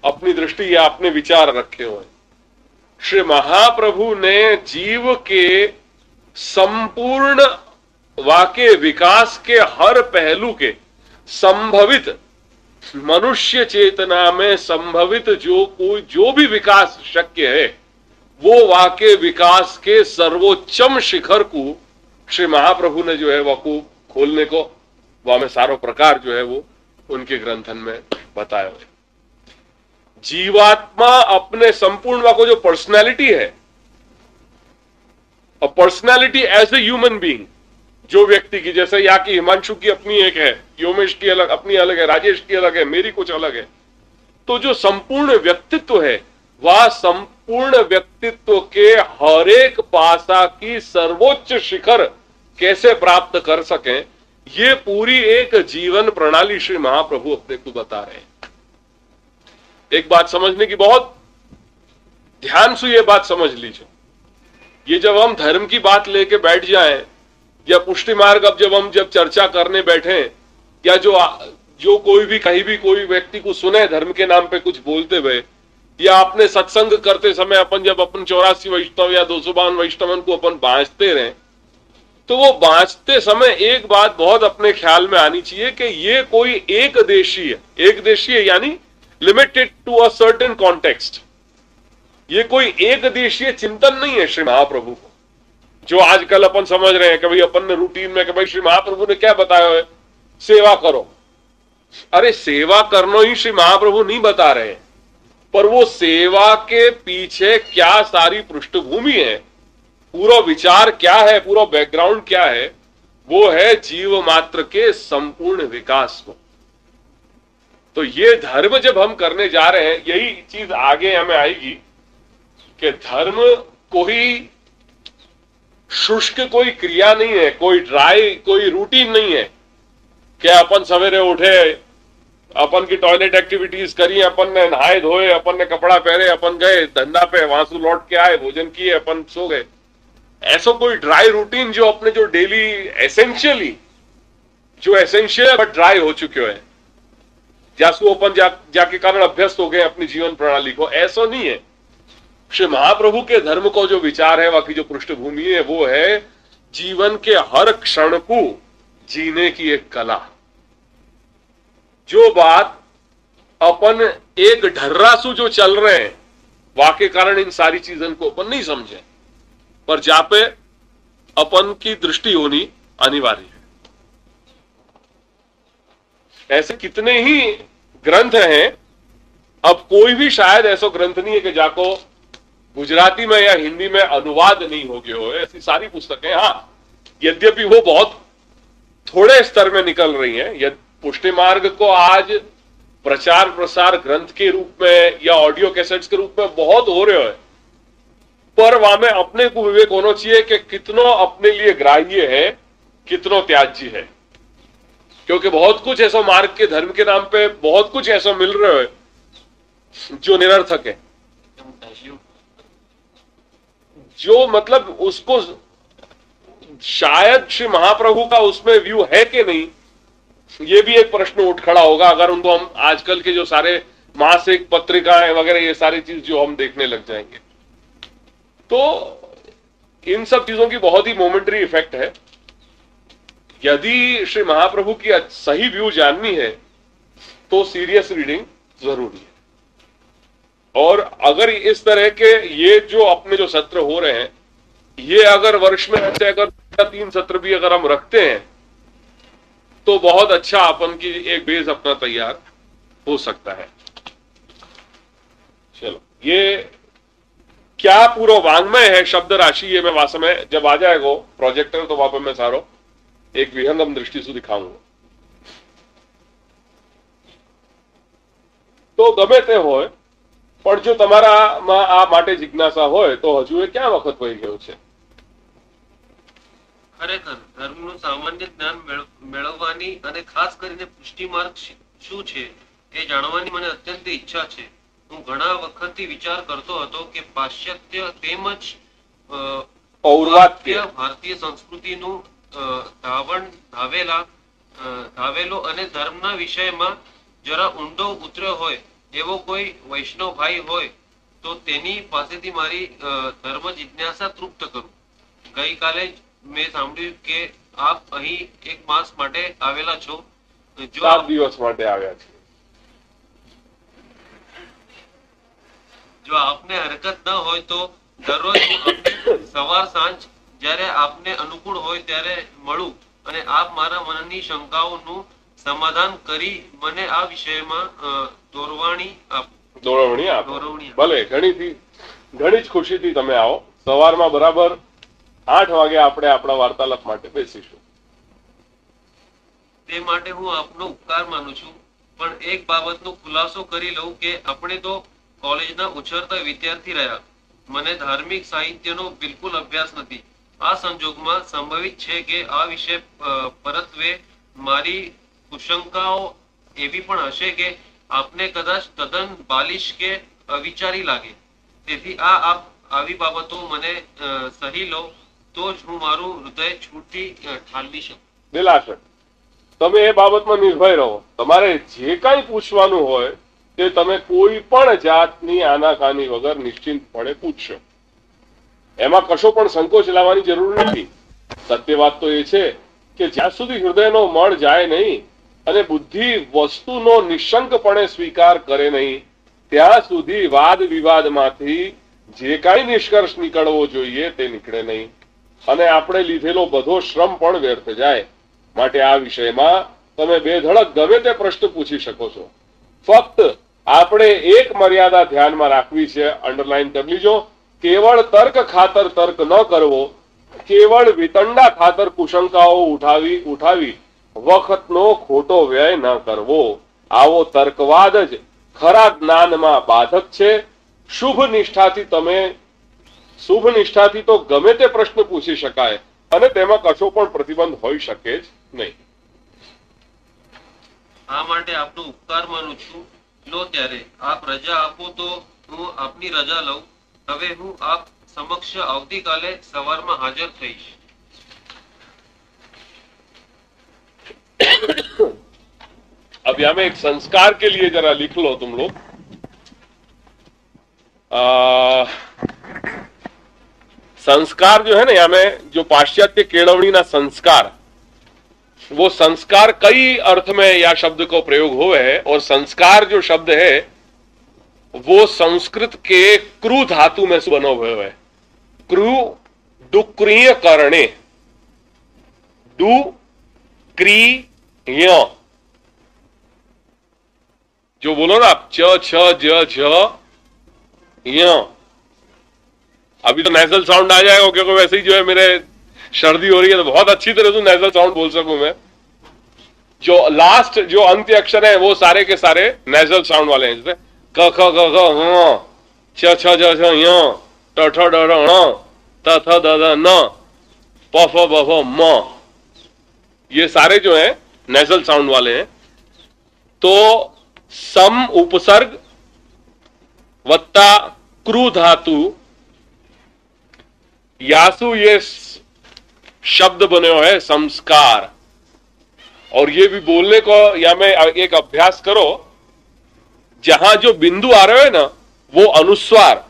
अपनी दृष्टि या अपने विचार रखे हुए. श्री महाप्रभु ने जीव के संपूर्ण वाके विकास के हर पहलू के संभवित मनुष्य चेतना में संभवित जो भी विकास शक्य है वो वाके विकास के सर्वोच्चम शिखर को श्री महाप्रभु ने जो है वो खोलने को वह में सारो प्रकार जो है वो उनके ग्रंथन में बताया है. जीवात्मा अपने संपूर्ण वाको जो पर्सनैलिटी है, personality as a human being, जो व्यक्ति की, जैसे या कि हिमांशु की अपनी एक है, योमेश की अलग अपनी अलग है, राजेश की अलग है, मेरी कुछ अलग है, तो जो संपूर्ण व्यक्तित्व है वह संपूर्ण व्यक्तित्व के हर एक पासा की सर्वोच्च शिखर कैसे प्राप्त कर सकें ये पूरी एक जीवन प्रणाली श्री महाप्रभु अपने को बता रहे हैं. एक बात समझने की, बहुत ध्यान से ये बात समझ लीजिए. ये जब हम धर्म की बात लेके बैठ जाएं या पुष्टि मार्ग अब जब चर्चा करने बैठे या जो कोई भी कहीं भी कोई व्यक्ति को सुने धर्म के नाम पे कुछ बोलते हुए या अपने सत्संग करते समय जब अपन 84 वैष्णव या 252 वैष्णवन को अपन बांचते रहे तो वो बांचते समय एक बात बहुत अपने ख्याल में आनी चाहिए कि ये कोई एक देशीय यानी limited to a certain context. ये कोई एक देशीय चिंतन नहीं है श्री महाप्रभु को, जो आजकल अपन समझ रहे हैं कि भाई अपन ने रूटीन में कि भाई श्री महाप्रभु ने क्या बताया है, सेवा करो। अरे सेवा करना ही श्री महाप्रभु नहीं बता रहे, पर वो सेवा के पीछे क्या सारी पृष्ठभूमि है, पूरा विचार क्या है, पूरा बैकग्राउंड क्या है, वो है जीव मात्र के संपूर्ण विकास को। तो ये धर्म जब हम करने जा रहे हैं, यही चीज आगे हमें आएगी कि धर्म कोई शुष्क कोई क्रिया नहीं है, कोई ड्राई कोई रूटीन नहीं है कि अपन सवेरे उठे, अपन की टॉयलेट एक्टिविटीज करी, अपन ने नहाए धोए, अपन ने कपड़ा पहने, अपन गए धंधा पे, वहां से लौट के आए, भोजन किए, अपन सो गए। ऐसा कोई ड्राई रूटीन जो अपने जो डेली एसेंशियली जो एसेंशियल बट ड्राई हो चुके हैं, जासु अपन जाके कारण अभ्यस्त हो गए अपनी जीवन प्रणाली को, ऐसा नहीं है। श्री महाप्रभु के धर्म को जो विचार है, बाकी जो पृष्ठभूमि है, वो है जीवन के हर क्षण को जीने की एक कला। जो बात अपन एक ढर्रासु जो चल रहे हैं, वाके कारण इन सारी चीजों को अपन नहीं समझे, पर जहां पे अपन की दृष्टि होनी अनिवार्य है। ऐसे कितने ही ग्रंथ हैं, अब कोई भी शायद ऐसा ग्रंथ नहीं है कि जाको गुजराती में या हिंदी में अनुवाद नहीं हो गए हो। ऐसी सारी पुस्तकें, हाँ, यद्यपि वो बहुत थोड़े स्तर में निकल रही हैं। पुष्टि मार्ग को आज प्रचार प्रसार ग्रंथ के रूप में या ऑडियो कैसेट्स के रूप में बहुत हो रहे हो, पर वहां में अपने को विवेक होना चाहिए कि कितनों अपने लिए ग्राह्य है, कितनों त्याज्य है। क्योंकि बहुत कुछ ऐसा मार्ग के धर्म के नाम पे बहुत कुछ ऐसा मिल रहा है जो निरर्थक है, जो मतलब उसको शायद श्री महाप्रभु का उसमें व्यू है कि नहीं, ये भी एक प्रश्न उठ खड़ा होगा अगर उनको हम आजकल के जो सारे मासिक पत्रिकाएं वगैरह ये सारी चीज जो हम देखने लग जाएंगे। तो इन सब चीजों की बहुत ही मोमेंटरी इफेक्ट है। यदि श्री महाप्रभु की सही व्यू जाननी है तो सीरियस रीडिंग जरूरी है। और अगर इस तरह के ये जो अपने जो सत्र हो रहे हैं, ये अगर वर्ष में ऐसे अगर 3 सत्र भी अगर हम रखते हैं तो बहुत अच्छा अपन की एक बेस अपना तैयार हो सकता है। चलो, ये क्या पूरा वांग्मय है, शब्द राशि, ये मैं वास्तव में जब आ जाएगा प्रोजेक्टर तो वहां पर मैं सारो एक विहंगम दृष्टि से दिखाऊंगा। तो गमे ते होय, पण जो तमारा आ माटे जिज्ञासा होय तो हजू ए क्या वखत वही गयो छे। ખરેખર ધર્મનું સામાન્ય જ્ઞાન મેળવવાની અને ખાસ કરીને પુષ્ટિ માર્ગ શું છે એ જાણવાની મને અત્યંત ઈચ્છા છે। હું ઘણા વખતથી વિચાર કરતો હતો કે પાશ્ચાત્ય તેમજ પૌર્વાત્ય ભારતીય સંસ્કૃતિનું ધાવેલો અને ધર્મના વિષયમાં જરા ઊંડો ઉતર્યો હોય એવો કોઈ વૈષ્ણવ ભાઈ હોય તો તેની પાસેથી મારી ધર્મ જિજ્ઞાસા તૃપ્ત કરું। ગઈકાલે મેં સાંભળ્યું કે આપ અહીં 1 માસ માટે આવેલા છો। જો 7 દિવસ માટે આવ્યા છે। જો આપને હરકત ન હોય તો દરરોજ સવાર સાંજ જ્યારે આપને અનુકૂળ હોય ત્યારે મળું અને આપ મારા મનની શંકાઓનું સમાધાન કરી મને આ વિષયમાં દોરવણી આપો। ભલે, ઘણી જ ખુશીથી તમે આવો। સવારમાં બરાબર 8 વાગે આપણે આપણા વાર્તાલાપ માટે બેસીશું। તે માટે હું આપનો ઉપકાર માનું છું, પણ એક બાબતનો ખુલાસો કરી લઉં કે આપણે તો કોલેજના ઉછરતા વિદ્યાર્થી રહ્યા, મને ધાર્મિક સાહિત્યનો બિલકુલ અભ્યાસ નથી। આ સંજોગમાં સંભવિત છે કે આ વિષય પરત્વે મારી કુશંકાઓ એવી પણ હશે કે આપને કદાચ તદ્દન બાલિશ કે અવિચારી લાગે। તેથી આપ આવી બાબતો મને સહી લો તો જ હું મારું હૃદય છૂટી ઠાલવી શકું। દિલાશક, તમે એ બાબતમાં નિર્ભય રહો। તમારે જે કાંઈ પૂછવાનું હોય તે તમે કોઈ પણ જાતની આનાકાની વગર નિશ્ચિંતપણે પૂછશો। એમાં કશો પણ સંકોચ લાવવાની જરૂર નથી। સત્ય વાત તો એ છે કે જ્યાં સુધી હૃદયનો મળ જાય નહીં અને બુદ્ધિ વસ્તુનો નિશંકપણે સ્વીકાર કરે નહીં ત્યાં સુધી વાદ વિવાદમાંથી જે કાંઈ નિષ્કર્ષ નીકળવો જોઈએ તે નીકળે નહીં અને આપણે લીધેલો બધો શ્રમ પણ વ્યર્થ જાય. માટે આ વિષયમાં તમે બેધડક ગમે તે પ્રશ્ન પૂછી શકો છો. ફક્ત આપણે એક મર્યાદા ધ્યાનમાં રાખવી છે, અંડરલાઈન કરી લીજો. કેવળ તર્ક ખાતર તર્ક ન કરવો, કેવળ વિતંડા ખાતર કુશંકાઓ ઉઠાવી વખતનો ખોટો વ્યય ન કરવો. આવો તર્કવાદ જ ખરા જ્ઞાનમાં બાધક છે. શુભ નિષ્ઠાથી તો ગમે તે પ્રશ્ન પૂછી શકાય અને તેમાં કશો પણ પ્રતિબંધ હોઈ શકે જ નહીં. આ માટે આપનો ઉપકાર માનું છું. લો ત્યારે આપ રજા આપો તો હું આપની રજા લઉં. હવે હું આપ સમક્ષ આવતીકાલે સવારમાં હાજર થઈશ. अब यहां में एक संस्कार के लिए जरा लिख लो तुम लोग. संस्कार जो है ना, यहाँ में जो पाश्चात्य केळवणी ना संस्कार, वो संस्कार कई अर्थ में या शब्द को प्रयोग हुए है. और संस्कार जो शब्द है वो संस्कृत के क्रू धातु में से बना हुआ है. क्रू डुक्रिय करणे, डू क्री य, जो बोलो ना आप च छ ज झ य. अभी तो नेजल साउंड आ जाएगा क्योंकि वैसे ही जो है मेरे सर्दी हो रही है तो बहुत अच्छी तरह से नेजल साउंड बोल सकूं मैं. जो लास्ट जो अंत्य अक्षर है वो सारे के सारे नेजल साउंड वाले हैं. जैसे क ख ग घ ह, छ छ ज झ य, ट ठ ड ढ ण, त थ द ध न, प फ ब भ म, ये सारे जो है नेजल साउंड वाले हैं. तो सम उपसर्ग वत्ता क्रू धातु यासु ये शब्द बने हुए हैं संस्कार. और ये भी बोलने को या में एक अभ्यास करो. जहां जो बिंदु आ रहे हैं ना वो अनुस्वार,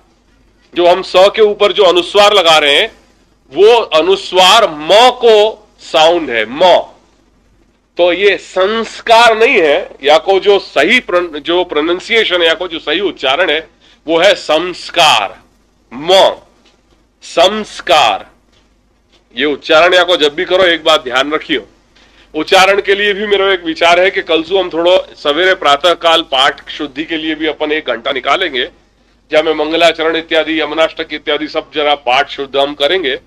जो हम स के ऊपर जो अनुस्वार लगा रहे हैं वो अनुस्वार म को साउंड है, म. तो ये संस्कार नहीं है, या को जो सही जो प्रोनाउंसिएशन है या को जो सही उच्चारण है वो है संस्कार, म, संस्कार. ये उच्चारण या को जब भी करो एक बात ध्यान रखियो. उच्चारण के लिए भी मेरा एक विचार है कि कल से हम थोड़ा सवेरे प्रातः काल पाठ शुद्धि के लिए भी अपन 1 घंटा निकालेंगे, जहां में मंगलाचरण इत्यादि, यमनाष्टक इत्यादि सब जरा पाठ शुद्ध हम करेंगे.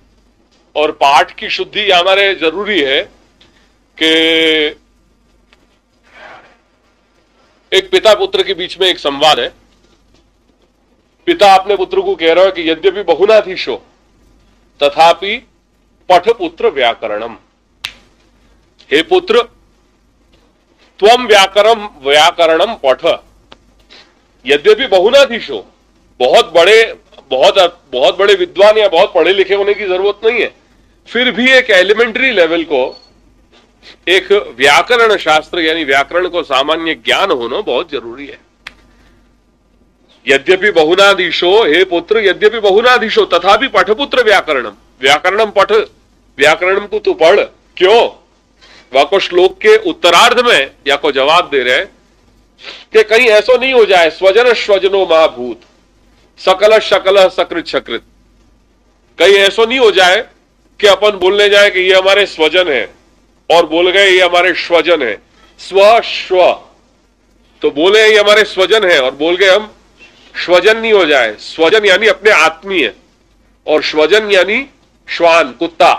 और पाठ की शुद्धि हमारे जरूरी है कि एक पिता पुत्र के बीच में एक संवाद है. पिता अपने पुत्र को कह रहा है कि यद्यपि बहुनाधीशो तथापि पठ पुत्र व्याकरणम. हे पुत्र, त्वम व्याकरणम पठ. यद्यपि बहुनाधीशो, बहुत बड़े विद्वान या बहुत पढ़े लिखे होने की जरूरत नहीं है, फिर भी एक एलिमेंट्री लेवल को एक व्याकरण शास्त्र यानी व्याकरण को सामान्य ज्ञान होना बहुत जरूरी है. यद्यपि बहुनाधीशो, हे पुत्र यद्यपि बहुनाधीशो तथापि पठपुत्र व्याकरणम. व्याकरणम पठ, व्याकरणम को तू पढ़. क्यों? वह को श्लोक के उत्तरार्ध में या को जवाब दे रहे कि कहीं ऐसा नहीं हो जाए स्वजन स्वजनो महाभूत, सकल शकल सकृत सकृत. कहीं ऐसा नहीं हो जाए कि अपन बोलने जाए कि ये हमारे स्वजन है और बोल गए ये हमारे स्वजन है. स्व स्व तो बोले ये हमारे स्वजन है और बोल गए हम स्वजन नहीं हो जाए. स्वजन यानी अपने आत्मीय और स्वजन यानी श्वान, कुत्ता.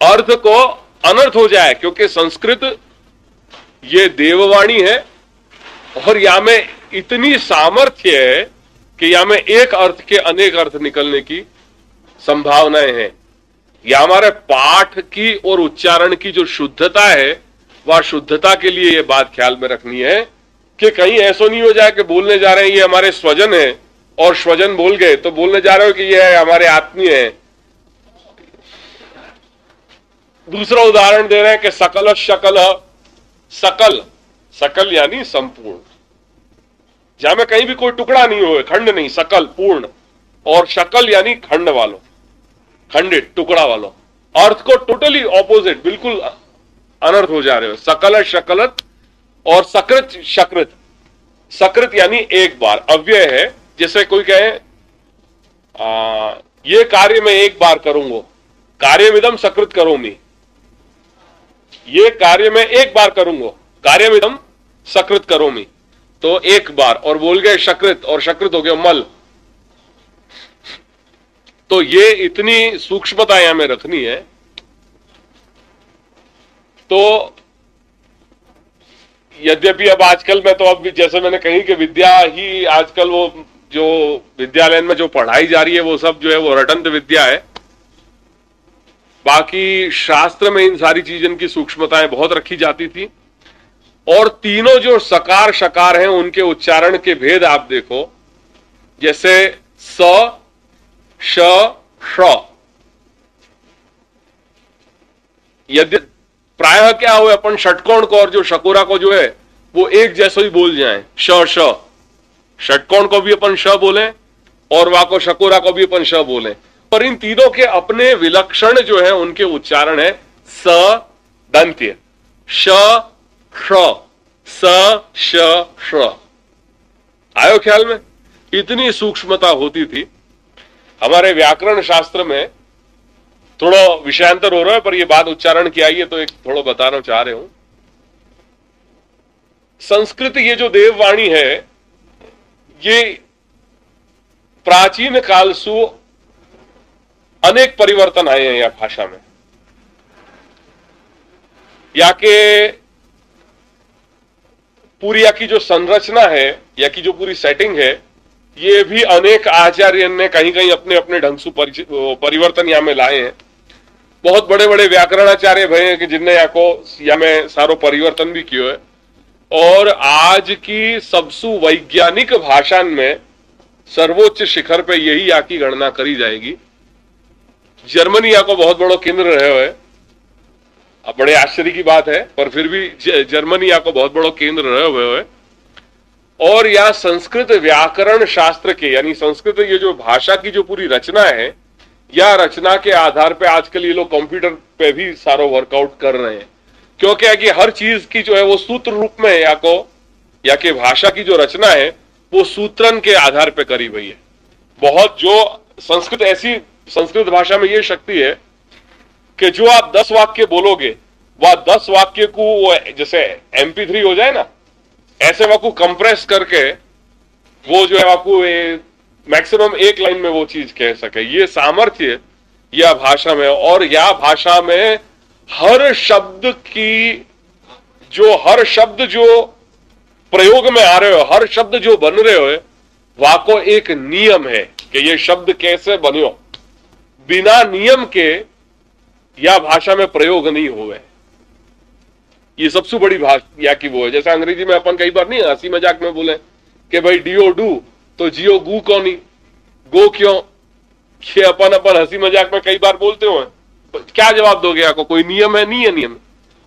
अर्थ को अनर्थ हो जाए, क्योंकि संस्कृत ये देववाणी है और यहां में इतनी सामर्थ्य है कि यहां में एक अर्थ के अनेक अर्थ निकलने की संभावनाएं हैं. यह हमारे पाठ की और उच्चारण की जो शुद्धता है वह शुद्धता के लिए यह बात ख्याल में रखनी है कि कहीं ऐसा नहीं हो जाए कि बोलने जा रहे हैं ये हमारे स्वजन है और स्वजन बोल गए तो बोलने जा रहे हो कि ये हमारे आत्मीय है. दूसरा उदाहरण दे रहे हैं कि सकल शकल, सकल, सकल यानी संपूर्ण, जहां में कहीं भी कोई टुकड़ा नहीं हो, खंड नहीं, सकल पूर्ण. और शकल यानी खंड वालों, खंडित टुकड़ा वालों. अर्थ को टोटली ऑपोजिट, बिल्कुल अनर्थ हो जा रहे हो। सकल शकलत और सकृत शकृत। सकृत यानी एक बार, अव्यय है। जैसे कोई कहे ये कार्य मैं एक बार करूंगा, कार्यमिदम सकृत करोमि, ये कार्य मैं एक बार करूंगा, कार्यमिदम सकृत करोमि, तो एक बार, और बोल गए सकृत, और सकृत हो गया मल। तो ये इतनी सूक्ष्मता यहां में रखनी है। तो यद्यपि अब आजकल में तो अब जैसे मैंने कही कि विद्या ही आजकल वो जो विद्यालय में जो पढ़ाई जा रही है वो सब जो है वो रटंत विद्या है। बाकी शास्त्र में इन सारी चीजों की सूक्ष्मताएं बहुत रखी जाती थी। और तीनों जो सकार शकार हैं उनके उच्चारण के भेद आप देखो, जैसे स श श, यदि प्रायः क्या हुए अपन षटकोण को और जो शकोरा को जो है वो एक जैसे ही बोल जाएं, श श, षटकोण को भी अपन श बोलें और वा को शकोरा को भी अपन श बोलें। पर इन तीनों के अपने विलक्षण जो है उनके उच्चारण है स दंत्य, श श, स श श। आयो ख्याल में? इतनी सूक्ष्मता होती थी। हमारे व्याकरण शास्त्र में थोड़ा विषयांतर हो रहा है, पर यह बात उच्चारण की आई है तो एक थोड़ा बताना चाह रहे हूं। संस्कृत ये जो देववाणी है, ये प्राचीन काल से अनेक परिवर्तन आए हैं या भाषा में, या के पूरी या की जो संरचना है या की जो पूरी सेटिंग है, ये भी अनेक आचार्य ने कहीं कहीं अपने अपने ढंग से परिवर्तन यहां में लाए हैं। बहुत बड़े बड़े व्याकरणाचार्य भय हैं कि जिनने या को या में सारो परिवर्तन भी किया है। और आज की सबसे वैज्ञानिक भाषा में सर्वोच्च शिखर पे यही या की गणना करी जाएगी। जर्मनी या को बहुत बड़ा केंद्र रहे हुए, अब बड़े आश्चर्य की बात है, पर फिर भी जर्मनी या को बहुत बड़ा केंद्र रहे हुए है। और यहाँ संस्कृत व्याकरण शास्त्र के, यानी संस्कृत ये जो भाषा की जो पूरी रचना है, या रचना के आधार पे आजकल ये लोग कंप्यूटर पे भी सारा वर्कआउट कर रहे हैं। क्योंकि कि हर चीज की जो है वो सूत्र रूप में या के भाषा की जो रचना है वो सूत्रन के आधार पे करी हुई है। बहुत जो संस्कृत भाषा में ये शक्ति है कि जो आप 10 वाक्य बोलोगे, वह 10 वाक्य को वो जैसे MP3 हो जाए ना, ऐसे वाकू कंप्रेस करके वो जो है वाकू मैक्सिमम एक लाइन में वो चीज कह सके। ये सामर्थ्य यह भाषा में, और यह भाषा में हर शब्द जो प्रयोग में आ रहे हो, हर शब्द जो बन रहे हो, वाको एक नियम है कि ये शब्द कैसे बनियो। बिना नियम के यह भाषा में प्रयोग नहीं हुए। ये सबसे बड़ी भाषा या की वो है। जैसे अंग्रेजी में अपन कई बार नहीं हंसी मजाक में बोले कि भाई डीओ डू तो जियो गू कौन ही, गो क्यों? ये अपन हंसी मजाक में कई बार बोलते हो। क्या जवाब दोगे? आपको कोई नियम है? नहीं है नियम।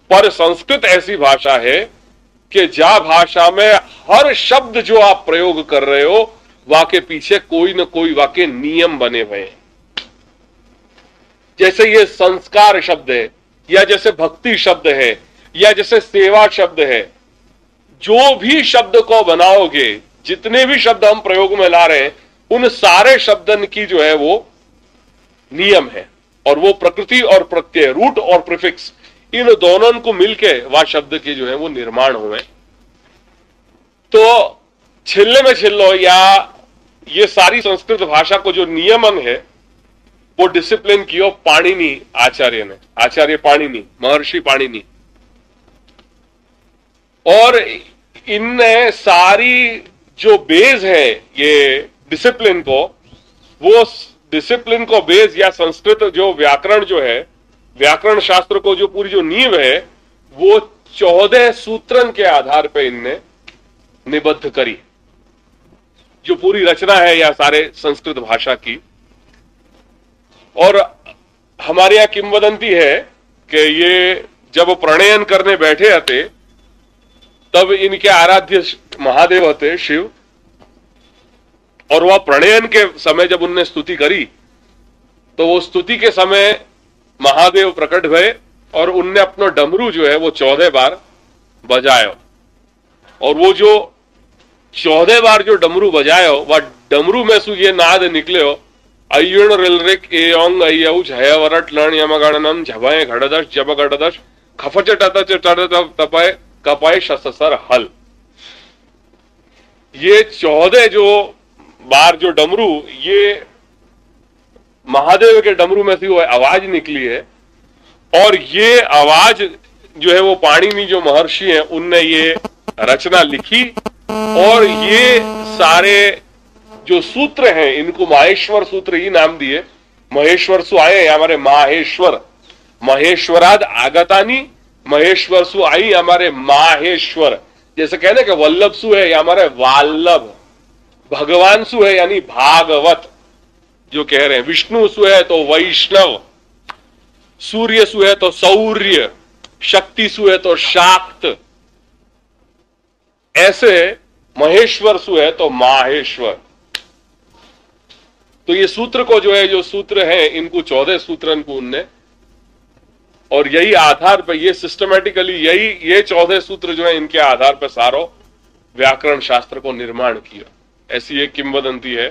पर संस्कृत ऐसी भाषा है कि जा भाषा में हर शब्द जो आप प्रयोग कर रहे हो वाके पीछे कोई न कोई वाके नियम बने हुए हैं। जैसे ये संस्कार शब्द है, या जैसे भक्ति शब्द है, या जैसे सेवा शब्द है। जो भी शब्द को बनाओगे, जितने भी शब्द हम प्रयोग में ला रहे हैं, उन सारे शब्दन की जो है वो नियम है। और वो प्रकृति और प्रत्यय, रूट और प्रीफिक्स, इन दोनों को मिलके वह शब्द के जो है वो निर्माण हुए। तो छिल्ले में छिल्लो या ये सारी संस्कृत भाषा को जो नियमन है वो डिसिप्लिन किया पाणिनि आचार्य ने, आचार्य पाणिनि, महर्षि पाणिनि। और इनने सारी जो बेस है ये डिसिप्लिन को, वो डिसिप्लिन को बेस या संस्कृत जो व्याकरण जो है, व्याकरण शास्त्र को जो पूरी जो नींव है, वो 14 सूत्रन के आधार पे इनने निबद्ध करी। जो पूरी रचना है या सारे संस्कृत भाषा की। और हमारे यहां किंवदंती है कि ये जब प्रणयन करने बैठे थे तब इनके आराध्य महादेव थे शिव, और वह प्रणयन के समय जब उनने स्तुति करी तो वो स्तुति के समय महादेव प्रकट भये और उनने अपना डमरू जो है वो 14 बार बजायो, और वो जो 14 बार जो डमरू बजायो वह डमरू में सु ये नाद निकले हो, अय्युण रिलरिक एयोंग अय्यऊ झयवरट लण यमगणनम झभय घड़दश जब घड़दश खफच टतच टत तपय कपय शससर हल। ये 14 जो बार जो डमरू, ये महादेव के डमरू में से वो आवाज निकली है, और ये आवाज जो है वो पाणिनि जो महर्षि हैं उनने ये रचना लिखी, और ये सारे जो सूत्र हैं इनको माहेश्वर सूत्र ही नाम दिए। महेश्वर सु आए हमारे माहेश्वर, महेश्वराद आगतानी महेश्वर सु आई हमारे माहेश्वर। जैसे कहने के वल्लभ सु है या हमारे वाल्लभ, भगवान सु है यानी भागवत जो कह रहे हैं, विष्णु सु है तो वैष्णव, सूर्य सु है तो सौर्य, शक्ति सु है तो शाक्त, ऐसे महेश्वर सु है तो माहेश्वर। तो ये सूत्र को जो है, जो सूत्र हैं इनको 14 सूत्र इनको उनने, और यही आधार पर ये सिस्टमेटिकली यही ये 14 सूत्र जो है इनके आधार पर सारो व्याकरण शास्त्र को निर्माण किया। ऐसी एक किंवदंती है।